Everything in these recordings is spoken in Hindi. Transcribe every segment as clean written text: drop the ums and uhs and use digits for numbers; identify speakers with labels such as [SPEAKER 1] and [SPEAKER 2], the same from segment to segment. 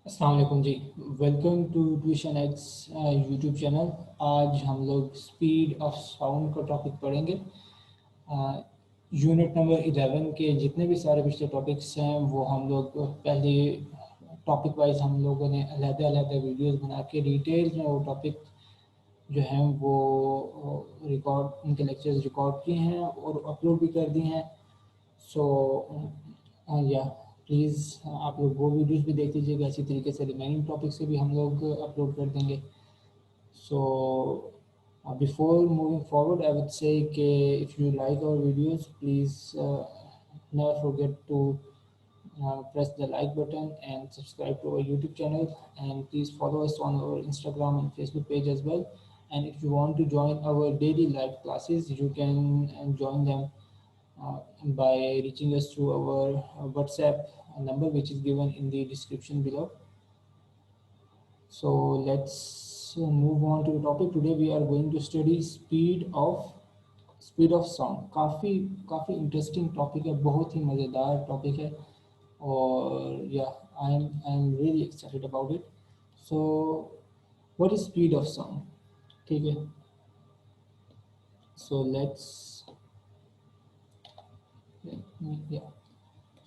[SPEAKER 1] अस्सलाम वालेकुम जी। Welcome to tuition X YouTube channel. आज हम लोग स्पीड ऑफ साउंड का टॉपिक पढ़ेंगे। यूनिट नंबर 11 के जितने भी सारे पिछले टॉपिक्स हैं वो हम लोग पहले टॉपिक वाइज हम लोगों ने अलग-अलग वीडियोस बना के डिटेल में वो टॉपिक जो हैं वो रिकॉर्ड उनके लेक्चर्स रिकॉर्ड किए हैं और अपलोड भी कर दिए हैं। सो या प्लीज़ आप लोग वो वीडियोस भी देख लीजिएगा। इसी तरीके से रिमेनिंग टॉपिक से भी हम लोग अपलोड कर देंगे। So before moving forward I would say कि if you like our videos please never forget to press the like button and subscribe to our YouTube channel, and please follow us on our Instagram and Facebook page as well. And if you want to join our daily live classes, you can join them by reaching us through our WhatsApp number, which is given in the description below. So let's move on to the topic. Today we are going to study speed of sound. काफ़ी इंटरेस्टिंग टॉपिक है, बहुत ही मज़ेदार टॉपिक है और या I am really excited about it. So what is speed of sound? ठीक है, so let's yeah.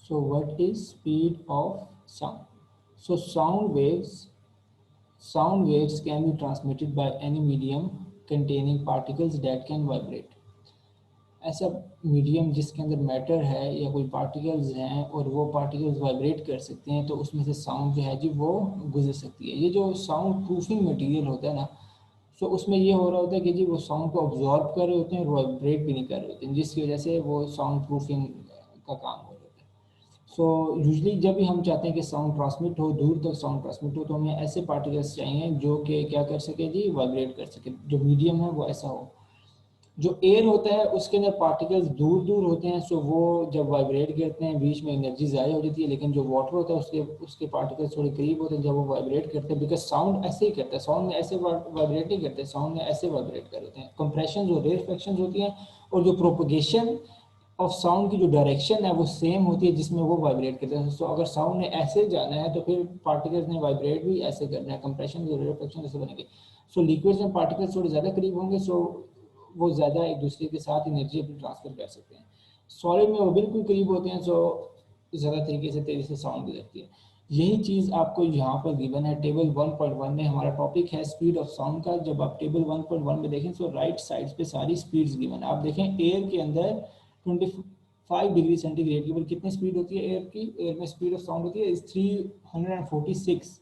[SPEAKER 1] So what is speed of sound? So sound waves can be transmitted by any medium containing particles that can vibrate. ऐसा मीडियम जिसके अंदर मैटर है या कोई पार्टिकल्स हैं और वो पार्टिकल्स वाइब्रेट कर सकते हैं, तो उसमें से साउंड जो है जी वो गुजर सकती है. ये जो साउंड प्रूफिंग मटेरियल होता है ना, सो उसमें ये हो रहा होता है कि जी वो साउंड को ऑब्जॉर्ब कर रहे होते हैं और वाइब्रेट भी नहीं कर रहे होते हैं, जिसकी वजह से वो साउंड प्रूफिंग का काम हो रहा है. सो यूजली जब भी हम चाहते हैं कि साउंड ट्रांसमिट हो, दूर तक साउंड ट्रांसमिट हो, तो हमें ऐसे पार्टिकल्स चाहिए जो कि क्या कर सके जी, वाइब्रेट कर सके. जो मीडियम है वो ऐसा हो. जो एयर होता है उसके अंदर पार्टिकल्स दूर दूर होते हैं, सो वो जब वाइब्रेट करते हैं बीच में एनर्जी ज़ाया हो जाती है. लेकिन जो वाटर होता है उसके उसके पार्टिकल्स थोड़े करीब होते हैं जब वो वाइब्रेट करते हैं, बिकॉज साउंड ऐसे ही करता है. साउंड में ऐसे वाइब्रेट नहीं करते, साउंड में ऐसे वाइब्रेट कर होते हैं. कंप्रेशन और रेयरफेक्शन होती हैं, और जो प्रोपोगेशन ऑफ साउंड की जो डायरेक्शन है वो सेम होती है जिसमें वो वाइब्रेट करते हैं. सो अगर साउंड ने ऐसे जाना है तो फिर पार्टिकल्स ने वाइब्रेट भी ऐसे करना है. कंप्रेशन और रेयरफेक्शन ऐसे बनेंगे. सो लिक्विड्स में पार्टिकल्स थोड़े ज़्यादा करीब होंगे, सो वो ज़्यादा एक दूसरे के साथ एनर्जी अपनी ट्रांसफर कर सकते हैं. सॉलिड में वो बिल्कुल करीब होते हैं, सो ज़्यादा तरीके से तेज़ी से साउंड गुजरती है. यही चीज़ आपको यहाँ पर गिवन है. टेबल 1.1 में हमारा टॉपिक है स्पीड ऑफ साउंड का. जब आप टेबल 1.1 में देखें तो राइट साइड पे सारी स्पीड्स गिवन है. आप देखें एयर के अंदर 25 डिग्री सेंटीग्रेड के ऊपर कितनी स्पीड होती है एयर की. एयर में स्पीड ऑफ साउंड होती है is 346.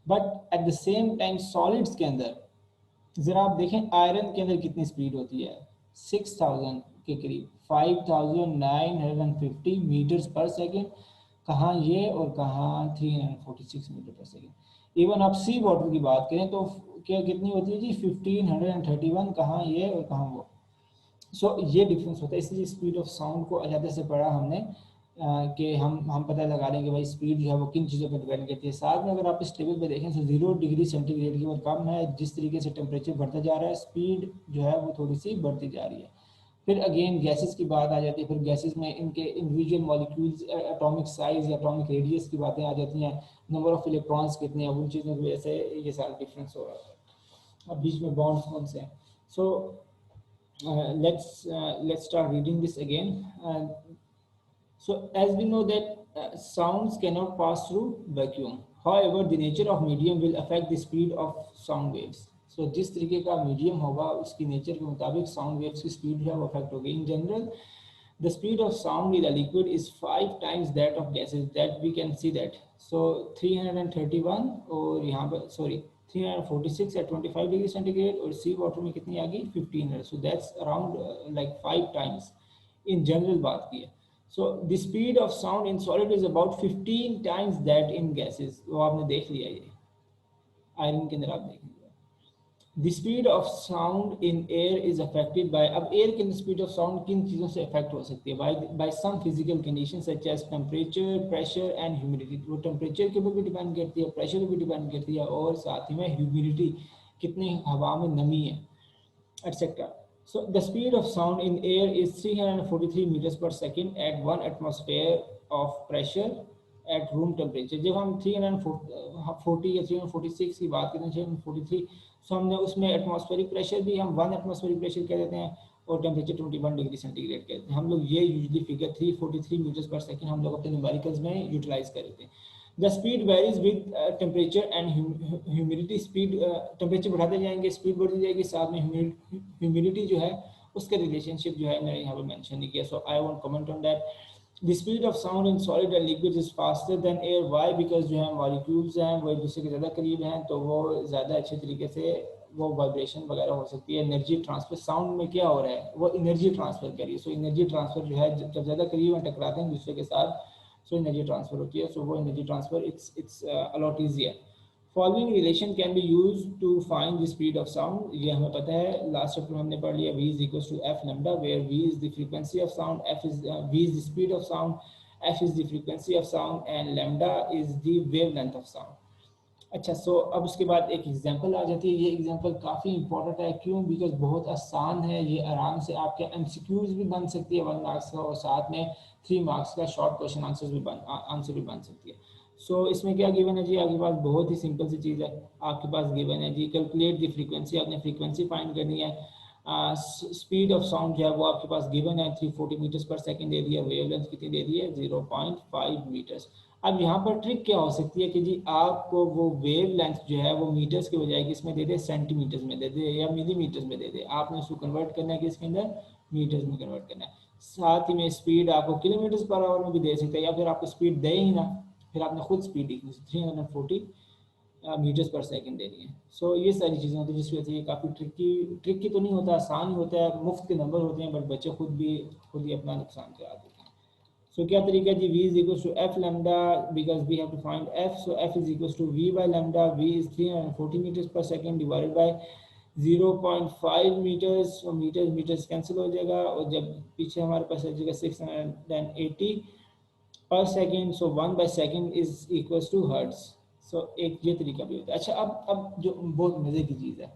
[SPEAKER 1] But at the same time solids के अंदर ज़रा आप देखें आयरन के अंदर कितनी स्पीड होती है, 6000 के करीब, 5950 मीटर्स पर सेकेंड. कहाँ ये और कहाँ 346 मीटर पर सेकेंड. इवन आप सी वाटर की बात करें तो क्या कितनी होती है जी, 1531. कहाँ ये और कहाँ वो. सो ये डिफरेंस होता है. इसलिए स्पीड ऑफ साउंड को अलग से पढ़ा हमने कि हम पता लगा लें कि भाई स्पीड जो है वो किन चीज़ों पर डिपेंड करती है. साथ में अगर आप इस टेबल पे देखें तो 0 डिग्री सेंटीग्रेड की ओर कम है. जिस तरीके से टेम्परेचर बढ़ता जा रहा है, स्पीड जो है वो थोड़ी सी बढ़ती जा रही है. फिर अगेन गैसेस की बात आ जाती है. फिर गैसेस में इनके इंडिविजुअल मॉलिक्यूल्स, एटॉमिक साइज या एटॉमिक रेडियस की बातें आ जाती हैं. नंबर ऑफ इलेक्ट्रॉन्स कितने हैं, उन चीज़ों की वजह से ये सारा डिफरेंस हो रहा है. अब बीच में बॉन्ड्स कौन से हैं. सो let's start reading this again. So as we know that sounds cannot pass through vacuum. However, the nature of medium will affect the speed of sound waves. So जिस तरीके का मीडियम होगा उसकी नेचर के मुताबिक साउंड वेव्स की स्पीड जो है वो अफेक्ट होगी. In general the speed of sound in a liquid is 5 times that of gases. That we can see that. So 331 और यहाँ पर sorry 346 at 25 degree centigrade और sea water में कितनी आ गई 1500. So that's around like 5 times. In general बात की है. So the speed of sound in solid is about 15 times that in gases. वो आपने देख लिया ये आयरन के अंदर आप देखेंगे. The speed of sound in air is affected by. अब air की speed of sound किन चीज़ों से affect हो सकती है? By some physical conditions such as temperature, pressure and humidity. वो temperature के ऊपर भी depend करती है, pressure पे भी depend करती है, और साथ ही में humidity, कितनी हवा में नमी है, etc. So the speed of sound in air is 343 meters per second at 1 atmosphere of pressure at room temperature. जब हम 340 या 346 की बात करते हैं, 343, सो हमने उसमें एटमॉस्फेरिक प्रेशर भी हम 1 एटमॉस्फेरिक प्रेशर कह देते हैं और टेम्परेचर 21 डिग्री सेंटीग्रेड कहते हैं। हम लोग ये यूजली फिगर 343 मीटर्स पर सेकेंड हम लोग अपने न्यूमेरिकल्स में यूटिलाइज कर लेते हैं। The speed varies with temperature and humidity. Speed temperature बढ़ाते जाएंगे, स्पीड बढ़ती जाएगी, साथ में ह्यूमिडिटी जो है उसका रिलेशनशिप जो है मैंने यहाँ पर मेंशन नहीं किया। So I want comment on that. The speed of sound in solid and liquid is faster than air. Why? Because जो है मॉलिक्यूल्स हैं वो एक दूसरे के ज़्यादा करीब हैं, तो वो ज़्यादा अच्छे तरीके से वो वाइब्रेशन वगैरह हो सकती है। एनर्जी ट्रांसफर साउंड में क्या हो रहा है, वो एनर्जी ट्रांसफर करिए। सो एनर्जी ट्रांसफर जो है जब ज़्यादा करीब में टकराते हैं दूसरे के साथ, सो एनर्जी ट्रांसफर होती है। सो वो energy transfer it's a lot easier. Following relation can be use to find the speed of sound. ये हमें पता है, लास्ट चैप्टर में हमने पढ़ लिया, v is equal to F lambda, where v is the frequency of sound, f is v is the speed of sound, f is the frequency of sound and lambda is the wavelength of sound. अच्छा, सो अब उसके बाद एक एग्जांपल आ जाती है। ये एग्जांपल काफ़ी इंपॉर्टेंट है, क्यों? बिकॉज बहुत आसान है, ये आराम से आपके एमसीक्यूज भी बन सकती है 1 मार्क्स का, और साथ में 3 मार्क्स का शॉर्ट क्वेश्चन आंसर भी बन सकती है। सो इसमें क्या गिवन है जी, आपके पास बहुत ही सिंपल सी चीज़ है। आपके पास गिवन है जी, कैलकुलेट द फ्रीक्वेंसी, आपने फ्रीक्वेंसी फाइंड करनी है। स्पीड ऑफ साउंड जो है वो आपके पास गिवन है 340 मीटर्स पर सेकेंड दे दिया, वेवलेंथ कितनी दे दी है 0.5 मीटर्स। अब यहाँ पर ट्रिक क्या हो सकती है कि जी आपको वो वेव लेंथ जो है वो मीटर्स के बजाय किसमें दे दे, सेंटीमीटर्स में दे दे या मिलीमीटर्स में दे दे। आपने उसको कन्वर्ट करना है कि इसके अंदर मीटर्स में कन्वर्ट करना है। साथ ही में स्पीड आपको किलोमीटर्स पर आवर में भी दे सकता है, या फिर आपको स्पीड दे ही ना, फिर आपने खुद स्पीड लिखनी 340 मीटर्स पर सेकंड देनी है। सो ये सारी चीज़ें होती है जिस वजह से ये काफ़ी ट्रिकी तो नहीं होता, आसान ही होता है, मुफ्त के नंबर होते हैं, बट बच्चे खुद ही अपना नुकसान करा देते हैं। So क्या तरीका जी, v is equals to f lambda, because we have to find f, so f is equals to v by lambda, v is 340 meters per second divided by 0.5 meters, so meters cancel हो जाएगा, और जब पीछे हमारे पास आ जाएगा 680 per second, so 1 by second is equals to hertz। so एक ये तरीका भी होता है। अच्छा, अब जो बहुत मज़े की चीज़ है,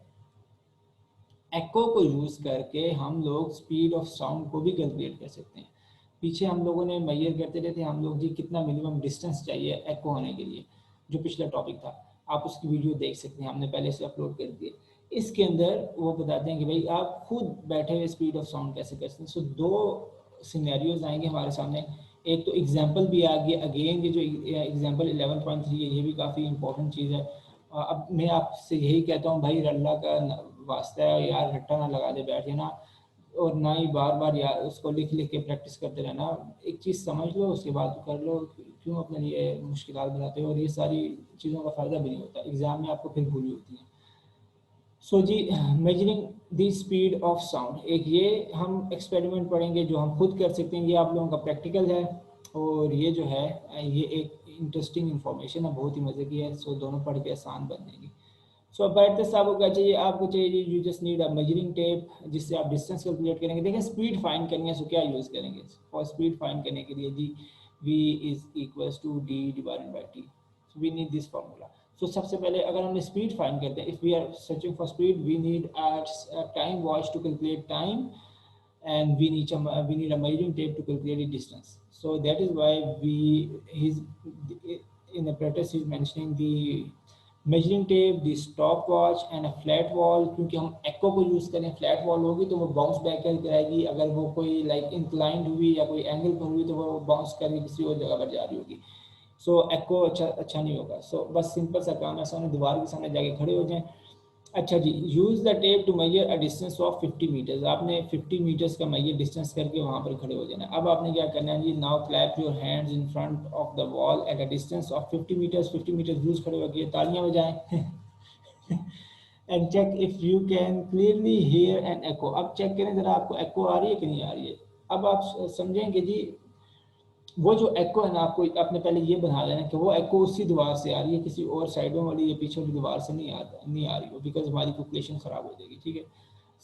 [SPEAKER 1] एको को यूज़ करके हम लोग स्पीड ऑफ साउंड को भी कैलकुलेट कर सकते हैं। पीछे हम लोगों ने मेजर करते रहते हम लोग जी कितना मिनिमम डिस्टेंस चाहिए एको होने के लिए, जो पिछला टॉपिक था, आप उसकी वीडियो देख सकते हैं, हमने पहले से अपलोड कर दिए। इसके अंदर वो बताते हैं कि भाई आप खुद बैठे हुए स्पीड ऑफ साउंड कैसे कर सकते हैं। सो दो सिनेरियोज आएंगे हमारे सामने। एक तो एग्जाम्पल भी आ गया, अगेन ये जो एग्जाम्पल 11.3 है, ये भी काफ़ी इंपॉर्टेंट चीज़ है। अब मैं आपसे यही कहता हूँ भाई, अल्लाह का वास्ता है यार, रट्टा ना लगा दे बैठ ना, और ना ही बार बार यार उसको लिख के प्रैक्टिस करते रहना। एक चीज़ समझ लो उसके बाद कर लो, क्यों अपने लिए मुश्किल बनाते हो, और ये सारी चीज़ों का फ़ायदा भी नहीं होता, एग्ज़ाम में आपको फिर भूली होती है। सो जी, measuring the speed of sound, एक ये हम एक्सपेरिमेंट पढ़ेंगे जो हम खुद कर सकते हैं, ये आप लोगों का प्रैक्टिकल है, और ये जो है ये एक इंटरेस्टिंग इन्फॉर्मेशन है, बहुत ही मज़े की है। सो दोनों पढ़ के आसान बन जाएंगी। सो बैठते साहब को क्या चाहिए, आपको चाहिए you just need a measuring tape, जिससे आप डिस्टेंस कैलकुलेट करेंगे। देखिए स्पीड फाइंड करनी है, सो क्या यूज़ करेंगे फॉर स्पीड फाइंड करने के लिए जी, v is equals to d divided by t। So we need this formula. So सबसे पहले अगर हम स्पीड फाइंड करते हैं, if we are searching for speed, we need time watch to calculate time, and we need a measuring tape to calculate the distance. So that is why he's in the practice he's mentioning the measuring tape, the stopwatch and a flat wall। क्योंकि हम echo को यूज़ करें, flat wall होगी तो वो bounce back कराएगी, अगर वो कोई like inclined हुई या कोई angle पर हुई तो वो bounce करके किसी और जगह पर जा रही होगी। सो echo अच्छा नहीं होगा। सो बस सिंपल सा काम है, सामने दीवार के सामने जाके खड़े हो जाएं। अच्छा जी, use the tape to measure a distance of 50 metres. आपने 50 मीटर्स का मेजर डिस्टेंस करके वहाँ पर खड़े हो जाना। अब आपने क्या करना है जी, now clap your hands in front of the wall at a distance of 50 metres. 50 metres दूर खड़े होकर तालियां बजाएं and check if you can clearly hear an echo. अब चेक करें ज़रा आपको एको आ रही है कि नहीं आ रही है। अब आप समझेंगे जी, वो जो एको है ना, आपको आपने पहले ये बना लेना कि वो एको उसी दीवार से आ रही है, किसी और साइडों वाली या पीछे वाली दीवार से नहीं आ रही हो, बिकॉज हमारी कैलकुलेशन खराब हो जाएगी। ठीक है,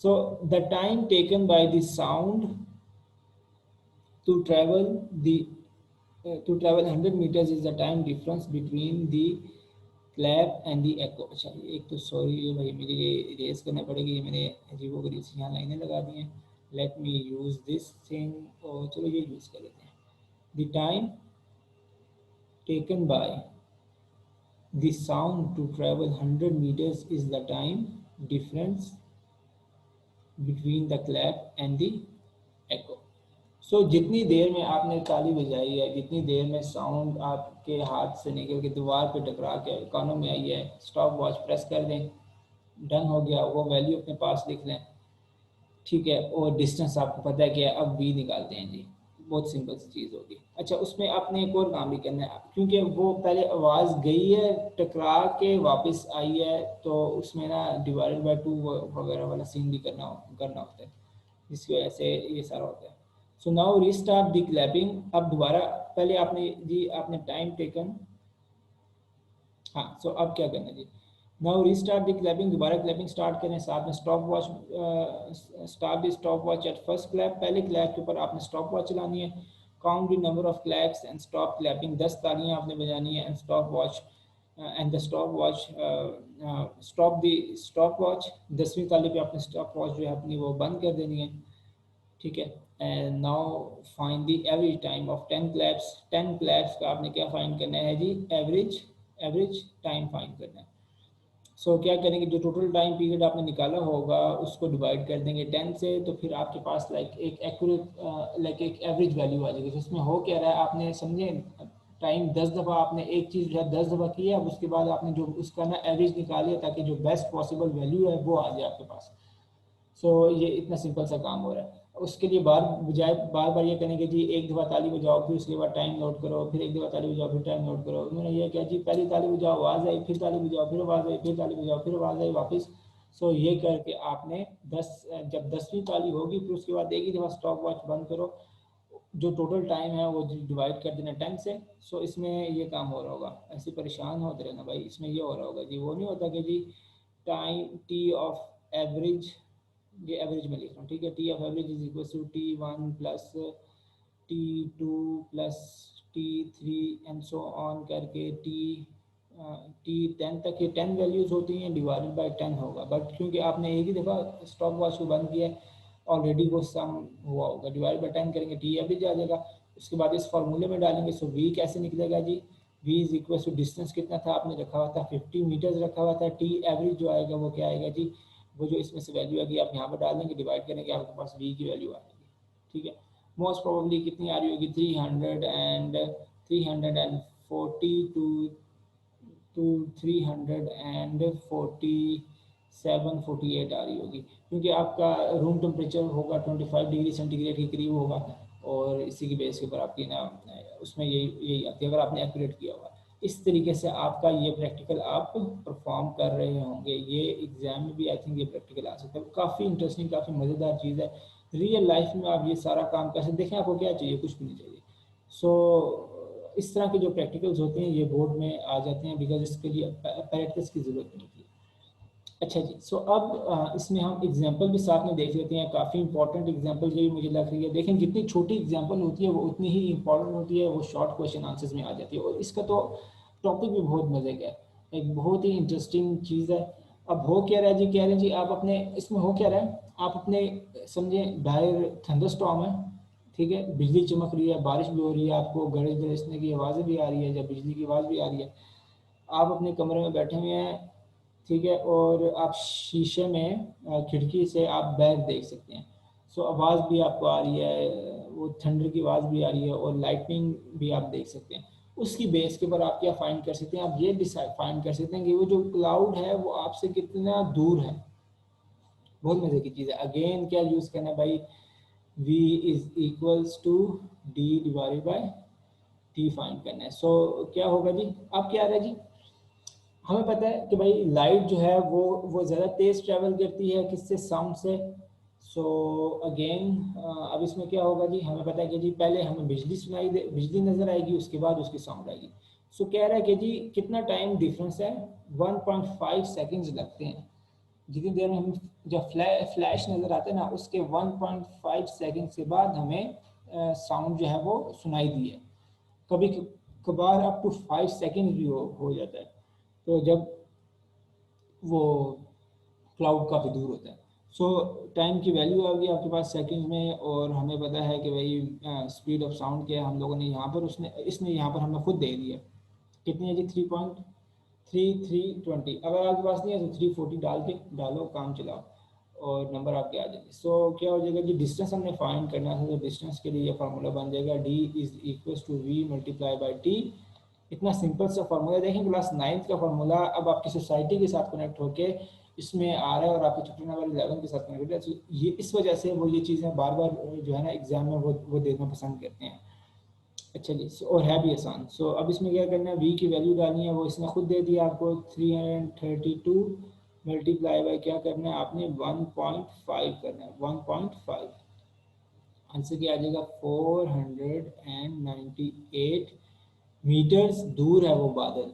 [SPEAKER 1] so the time taken by the sound to travel the to travel 100 meters is the time difference between the clap and the echo। अच्छा, एक तो सॉरी ये भाई मुझे ये इरेज करना पड़ेगा, ये मैंने अजीबो गरीब से यहाँ लाइनें लगा दी हैं। Let me use this thing, और चलो ये यूज़ कर लेते हैं। The time taken by the sound to travel 100 meters is the time difference between the clap and the echo. सो जितनी देर में आपने ताली बजाई है, जितनी देर में साउंड आपके हाथ से निकल के दीवार पे टकरा के कानों में आई है, स्टॉप वॉच प्रेस कर दें, डन हो गया, वो वैल्यू अपने पास लिख लें, ठीक है। और डिस्टेंस आपको पता है कि अब भी निकालते हैं जी, बहुत सिंपल सी चीज़ होगी। अच्छा, उसमें आपने एक और काम भी करना है, क्योंकि वो पहले आवाज़ गई है, टकरा के वापस आई है, तो उसमें ना डिवाइडेड बाय 2 वगैरह वाला सीन भी करना होता है, जिसकी वजह से ये सारा होता है। So now restart the clapping. अब दोबारा पहले आपने टाइम टेकन, हाँ। सो अब क्या करना है जी, नाउ रीस्टार्ट द क्लैपिंग, दोबारा क्लैपिंग स्टार्ट करें, साथ में stopwatch, start the stopwatch at first clap, पहले क्लैप के ऊपर आपने स्टॉप वॉच चलानी है। Count the number of claps and stop clapping, 10 तालियां आपने बजानी है, and stopwatch and the stopwatch, stopwatch, 10वीं ताली पे आपने स्टॉप वॉच जो है अपनी वो बंद कर देनी है, ठीक है। And now find the average time of 10 claps, 10 claps का आपने क्या फाइंड करना है जी, एवरेज टाइम फाइंड करना है। सो क्या करेंगे, जो टोटल टाइम पीरियड आपने निकाला होगा उसको डिवाइड कर देंगे 10 से, तो फिर आपके पास लाइक एक एक्यूरेट लाइक एक एवरेज वैल्यू आ जाएगी। जिसमें हो क्या रहा है, आपने समझे, टाइम 10 दफ़ा आपने एक चीज़ जो है 10 दफ़ा की है, अब उसके बाद आपने जो उसका ना एवरेज निकालिए ताकि जो बेस्ट पॉसिबल वैल्यू है वो आ जाए आपके पास। सो ये इतना सिंपल सा काम हो रहा है। उसके लिए बार बार ये करेंगे जी, एक दफ़ा ताली बजाओ, फिर उसके बाद टाइम नोट करो, फिर एक दफ़ा ताली बजाओ, फिर टाइम नोट करो। उन्होंने ये किया जी, पहली ताली बजाओ, आवाज़ आई, फिर ताली बजाओ, फिर आवाज़ आई, फिर ताली बजाओ, फिर आवाज़ आई वापस। सो ये करके आपने जब 10वीं ताली होगी फिर उसके बाद एक ही दफ़ा स्टॉप वॉच बंद करो, जो टोटल टाइम है वो डिवाइड कर देना 10 से। सो इसमें ये काम हो रहा होगा, ऐसे परेशान होते रहना भाई, इसमें ये हो रहा होगा जी, वो नहीं होता कि जी टाइम टी ऑफ एवरेज, ये एवरेज में लिख रहा हूँ, ठीक है, T of average is equal to T1 plus T2 plus T3 and so on करके T10 तक, ये 10 वैल्यूज़ होती हैं, डिवाइडेड बाय 10 होगा। बट क्योंकि आपने एक ही दफ़ा स्टॉप वॉच को बंद किया है, ऑलरेडी वो सम हुआ होगा, डिवाइड बाय 10 करेंगे, टी एवरेज आ जाएगा। उसके बाद इस फार्मूले में डालेंगे। सो वी कैसे निकलेगा जी, v is equal to distance कितना था आपने रखा हुआ था, 50 मीटर्स रखा हुआ था, टी एवरेज जो आएगा वो क्या आएगा जी, वो जो इसमें से वैल्यू आएगी आप यहाँ पर डाल देंगे, डिवाइड करेंगे, आपके पास वी की वैल्यू आ जाएगी, ठीक है। मोस्ट प्रोबेबली कितनी आ रही होगी, 340 टू 347-48 आ रही होगी, क्योंकि आपका रूम टेम्परेचर होगा 25 डिग्री सेंटीग्रेड के करीब होगा, और इसी की बेस के ऊपर आपकी ना उसमें यही आती है, अगर आपने एक्यूरेट किया होगा। इस तरीके से आपका ये प्रैक्टिकल आप परफॉर्म कर रहे होंगे, ये एग्जाम में भी आई थिंक ये प्रैक्टिकल आ सकता है। काफ़ी इंटरेस्टिंग, काफ़ी मज़ेदार चीज़ है, रियल लाइफ में आप ये सारा काम कैसे देखें, आपको क्या चाहिए, कुछ भी नहीं चाहिए। सो इस तरह के जो प्रैक्टिकल्स होते हैं ये बोर्ड में आ जाते हैं, बिकॉज इसके लिए पैरेटस की ज़रूरत नहीं होती। अच्छा जी, सो अब इसमें हम एग्जांपल भी साथ में देख लेते हैं, काफ़ी इंपॉर्टेंट एग्जांपल ये मुझे लग रही है। देखें, जितनी छोटी एग्जांपल होती है वो उतनी ही इंपॉर्टेंट होती है, वो शॉर्ट क्वेश्चन आंसर्स में आ जाती है। और इसका तो टॉपिक भी बहुत मज़े का है, एक बहुत ही इंटरेस्टिंग चीज़ है। अब हो क्या रहा है जी, कह रहे हैं जी आप अपने, इसमें हो क्या रहा है, आप अपने समझे डायर थंडरस्टॉर्म है, ठीक है, बिजली चमक रही है, बारिश भी हो रही है, आपको गरज गरजने की आवाज़ें भी आ रही है, जब बिजली की आवाज़ भी आ रही है, आप अपने कमरे में बैठे हुए हैं, ठीक है, और आप शीशे में खिड़की से आप बैग देख सकते हैं। सो आवाज़ भी आपको आ रही है, वो थंडर की आवाज़ भी आ रही है, और लाइटनिंग भी आप देख सकते हैं। उसकी बेस के ऊपर आप क्या फाइंड कर सकते हैं, आप ये डिसाइड फाइंड कर सकते हैं कि वो जो क्लाउड है वो आपसे कितना दूर है। बहुत मज़े की चीज़ है। अगेन क्या यूज़ करना है भाई, v is equals to d divided by t find करना है। सो क्या होगा जी, अब क्या आ रहा है जी, हमें पता है कि भाई लाइट जो है वो ज़्यादा तेज़ ट्रैवल करती है किससे, साउंड से। सो अगेन अब इसमें क्या होगा जी, हमें पता है कि जी पहले हमें बिजली नज़र आएगी, उसके बाद उसकी साउंड आएगी। सो कह रहा है कि जी कितना टाइम डिफरेंस है, 1.5 सेकेंड्स लगते हैं। जितनी देर में हम जब फ्लैश नज़र आते हैं ना, उसके 1.5 सेकेंड के बाद हमें साउंड जो है वो सुनाई दी है। कभी कभार अप टू 5 सेकेंड भी हो जाता है, तो जब वो क्लाउड काफ़ी दूर होता है। सो टाइम की वैल्यू आ गई आपके पास सेकंड में, और हमें पता है कि भाई स्पीड ऑफ साउंड क्या है, हम लोगों ने यहाँ पर इसने यहाँ पर हमें खुद दे दिया। कितनी है जी 3.3320। अगर आपके पास नहीं है तो 340 डाल के डालो, काम चलाओ और नंबर आपके आ जाएंगे। सो क्या हो जाएगा जी, डिस्टेंस हमने फाइंड करना है तो डिस्टेंस के लिए फार्मूला बन जाएगा d is equal to v multiply by T. इतना सिंपल सा फार्मूला, देखें क्लास 9th का फार्मूला अब आपकी सोसाइटी के साथ कनेक्ट होके इसमें आ रहा है और आपके चैप्टर नंबर 11 के साथ कनेक्ट है। तो ये इस वजह से वो ये चीज़ें बार बार जो है ना एग्जाम में वो देखना पसंद करते हैं। अच्छा जी, और है भी आसान। सो अब इसमें क्या करना है, v की वैल्यू डालनी है, वो इसने खुद दे दिया आपको 332 मल्टीप्लाई बाई क्या करना है आपने 1.5 करना है 1.5। आंसर क्या आ जाएगा 498 मीटर्स दूर है वो बादल।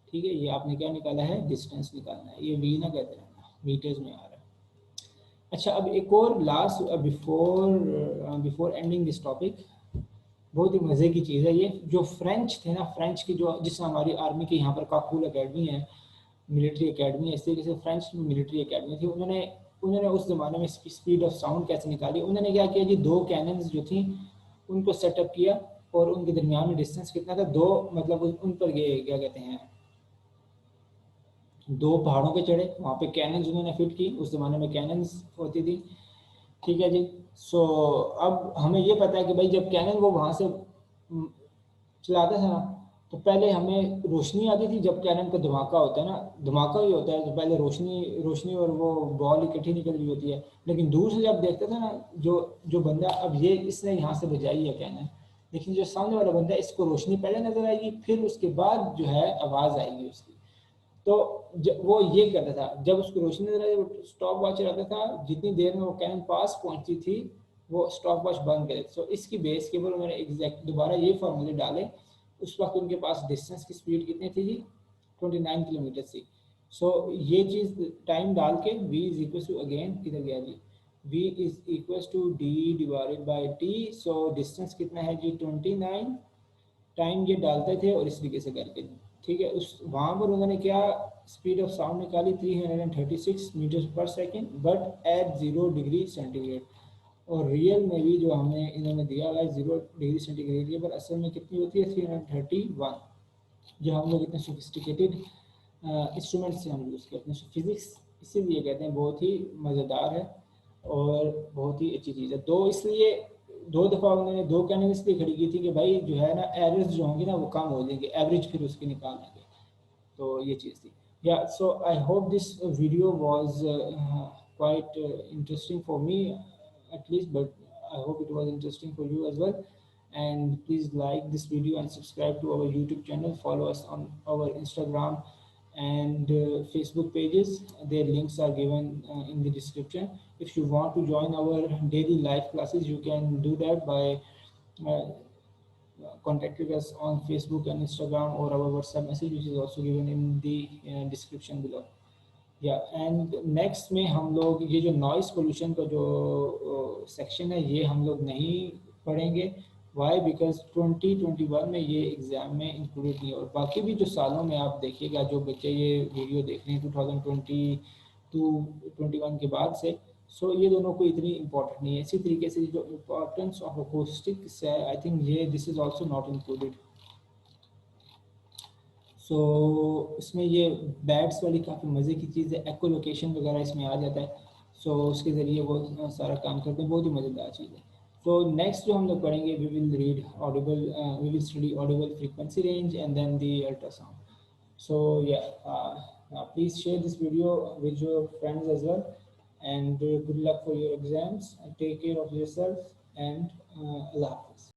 [SPEAKER 1] ठीक है, ये आपने क्या निकाला है, डिस्टेंस निकालना है, ये v ना कहते रहना, मीटर्स में आ रहा है। अच्छा, अब एक और last before ending this topic, बहुत ही मज़े की चीज़ है ये। जो फ्रेंच थे ना, फ्रेंच की जो जिस हमारी आर्मी की यहाँ पर काकूल एकेडमी है, मिलिट्री एकेडमी है, इस तरीके से फ्रेंच मिलिट्री एकेडमी थी। उन्होंने उन्होंने उस ज़माने में स्पीड ऑफ साउंड कैसे निकाली, उन्होंने क्या किया जी, दो कैनन्स जो थी उनको सेटअप किया और उनके दरमियान में डिस्टेंस कितना था, दो मतलब उन पर ये क्या कहते हैं, दो पहाड़ों पे चढ़े, वहाँ पे कैनन्स उन्होंने फिट की, उस ज़माने में कैनन्स होती थी। ठीक है जी। सो अब हमें ये पता है कि भाई जब कैनन वो वहाँ से चलाते थे ना, तो पहले हमें रोशनी आती थी, जब कैनन का धमाका होता है ना, धमाका ही होता है तो पहले रोशनी रोशनी और वो बॉल इकट्ठी निकल रही होती है। लेकिन दूर से जब देखते थे ना, जो जो बंदा, अब ये इसने यहाँ से बजाई है कैनन, लेकिन जो सामने वाला बंदा है इसको रोशनी पहले नजर आएगी, फिर उसके बाद जो है आवाज़ आएगी उसकी। तो वो ये करता था, जब उसको रोशनी नजर आई वो स्टॉप वॉच रहता था, जितनी देर में वो कैनन पास पहुंचती थी वो स्टॉप वॉच बंद करे। सो इसकी बेस के ऊपर उन्होंने एग्जैक्ट दोबारा ये फार्मूले डाले। उस वक्त उनके पास डिस्टेंस की स्पीड कितनी थी जी, 29 किलोमीटर थी। सो ये चीज़ टाइम डाल के v is equal to, again इधर गया जी, v is equal to d divided by t। So distance कितना है जी 29, टाइम ये डालते थे और इस तरीके से करके, ठीक है, उस वहाँ पर उन्होंने क्या स्पीड ऑफ साउंड निकाली 336 मीटर पर second, but at 0 degree centigrade. और रियल में भी जो हमें इन्होंने दिया हुआ है 0 डिग्री सेंटीग्रेड के, पर असल में कितनी होती है 331। जो हम लोग इतने सोफिस्टिकेटेड इंस्ट्रूमेंट से हम यूज़ करते हैं फिजिक्स, इसीलिए कहते हैं बहुत ही मज़ेदार है और बहुत ही अच्छी चीज़ है। दो इसलिए दो दफ़ा उन्होंने दो कैनन इसलिए खड़ी की थी कि भाई जो है ना एवरेज जो होंगी ना वो कम हो जाएंगे, एवरेज फिर उसकी निकाल लेंगे। तो ये चीज़ थी। Yeah so I hope this video was quite interesting for me at least, but I hope it was interesting for you as well. And please like this video and subscribe to our YouTube channel, follow us on our Instagram and Facebook pages. Their links are given in the description. If you want to join our daily live classes, you can do that by uh, contacting us on Facebook and Instagram or our WhatsApp message, which is also given in the description below. या एंड नेक्स्ट में हम लोग ये जो नॉइस पोल्यूशन का जो सेक्शन है ये हम लोग नहीं पढ़ेंगे। वाई, बिकॉज 2021 में ये एग्ज़ाम में इंक्लूडेड नहीं है। और बाकी भी जो सालों में आप देखिएगा, जो बच्चे ये वीडियो देख रहे हैं 2022-21 के बाद से, सो ये दोनों को इतनी इंपॉर्टेंट नहीं है। इसी तरीके से जो इम्पोर्टेंस ऑफ अकोस्टिक्स है, आई थिंक ये this is also not included. So इसमें ये बैट्स वाली काफ़ी मज़े की चीज़ है, एको लोकेशन वगैरह इसमें आ जाता है। सो उसके ज़रिए वो सारा काम करते हैं, बहुत ही मज़ेदार चीज़ है। तो नेक्स्ट जो हम लोग पढ़ेंगे, we will read audible, we will study audible frequency range and then the ultrasound. So yeah please share this video with your friends as well, and good luck for your exams, and take care of yourself, and Allah Hafiz.